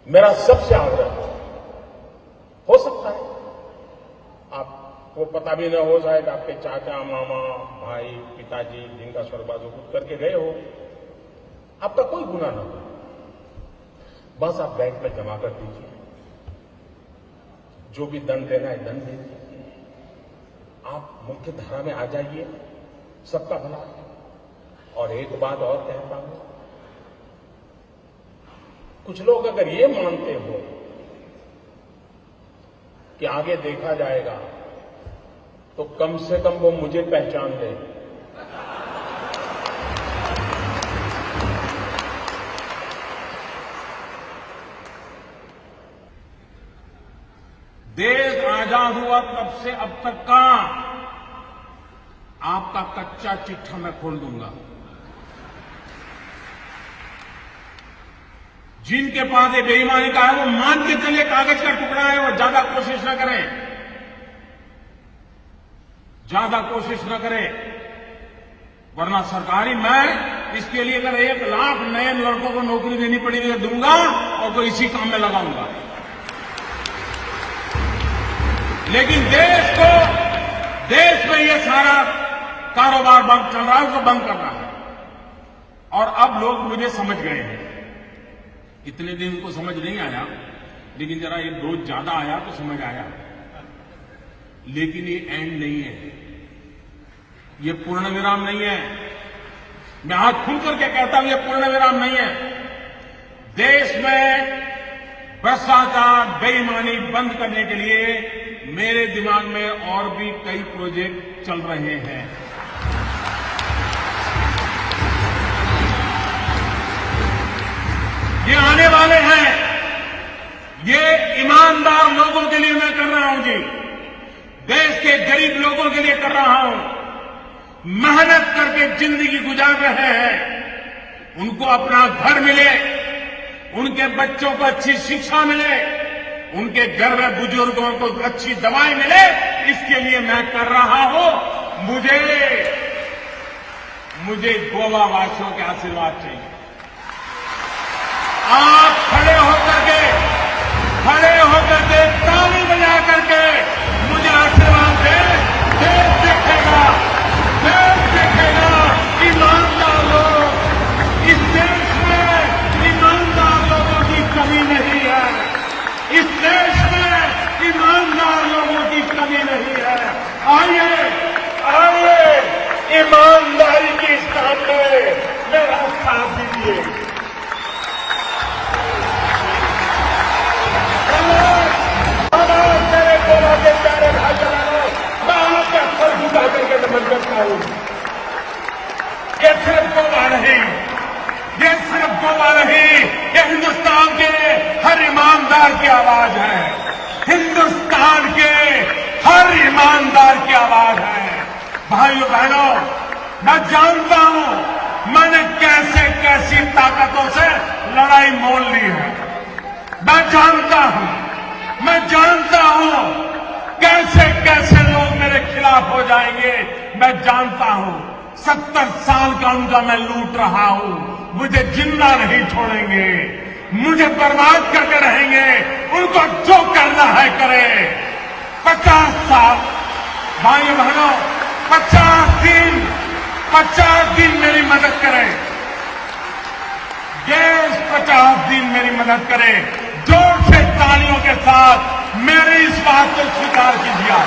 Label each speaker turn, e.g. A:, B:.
A: मेरा सबसे आग्रह हो सकता है आपको पता भी न हो, शायद आपके चाचा, मामा, भाई, पिताजी जिनका स्वर्गवास हो कुछ करके गए हो, आपका कोई गुनाह ना हो, बस आप बैंक में जमा कर दीजिए, जो भी दंड देना है दंड दे दीजिए, आप मुख्य धारा में आ जाइए, सबका भला है। और एक बात और कहता हूं, कुछ लोग अगर ये मानते हो कि आगे देखा जाएगा, तो कम से कम वो मुझे पहचान ले।
B: देश आजाद हुआ तब से अब तक का आपका कच्चा चिट्ठा मैं खोल दूंगा। जिनके पास ये बेईमानी का है वो मान के चलिए कागज का टुकड़ा है, वो ज्यादा कोशिश न करें, ज्यादा कोशिश न करें, वरना सरकारी मैं इसके लिए अगर 1 लाख नए लड़कों को नौकरी देनी पड़ेगी तो दूंगा और तो इसी काम में लगाऊंगा। लेकिन देश में ये सारा कारोबार बंद चल रहा है, उसको बंद करना है। और अब लोग मुझे समझ गए हैं, इतने दिन उनको समझ नहीं आया, लेकिन जरा ये डोज ज्यादा आया तो समझ आया। लेकिन ये एंड नहीं है, ये पूर्ण विराम नहीं है। मैं हाथ खुल करके कहता हूं, ये पूर्ण विराम नहीं है। देश में भ्रष्टाचार, बेईमानी बंद करने के लिए मेरे दिमाग में और भी कई प्रोजेक्ट चल रहे हैं। ये आने वाले हैं, ये ईमानदार लोगों के लिए मैं कर रहा हूं जी, देश के गरीब लोगों के लिए कर रहा हूं, मेहनत करके जिंदगी गुजार रहे हैं, उनको अपना घर मिले, उनके बच्चों को अच्छी शिक्षा मिले, उनके घर में बुजुर्गों को अच्छी दवाई मिले, इसके लिए मैं कर रहा हूं। मुझे गोवा वासियों के आशीर्वाद चाहिए। आप खड़े होकर के ताली बजा करके मुझे आशीर्वाद दें। देश देखेगा ईमानदार लोग। इस देश में ईमानदार लोगों की कमी नहीं है, इस देश में ईमानदार लोगों की कमी नहीं है। आइए ईमानदारी के सामने मेरा साथ दीजिए। मेरे गोवा के प्यारे भाई बहनों, मैं आपका सर झुका करके नमन करता हूं। ये सिर्फ गोवा नहीं, ये हिंदुस्तान के हर ईमानदार की आवाज है, हिंदुस्तान के हर ईमानदार की आवाज है। भाइयों बहनों, मैं जानता हूं मैंने कैसी ताकतों से लड़ाई मोल ली है। मैं जानता हूं कैसे लोग मेरे खिलाफ हो जाएंगे। मैं जानता हूं 70 साल का उनका मैं लूट रहा हूं, मुझे जिंदा नहीं छोड़ेंगे, मुझे बर्बाद करके रहेंगे। उनको जो करना है करें। 50 साल भाइयों बहनों, 50 दिन मेरी मदद करें, देश 50 दिन मेरी मदद करे। जोर से तालियों के साथ मेरी इस बात को स्वीकार कीजिए।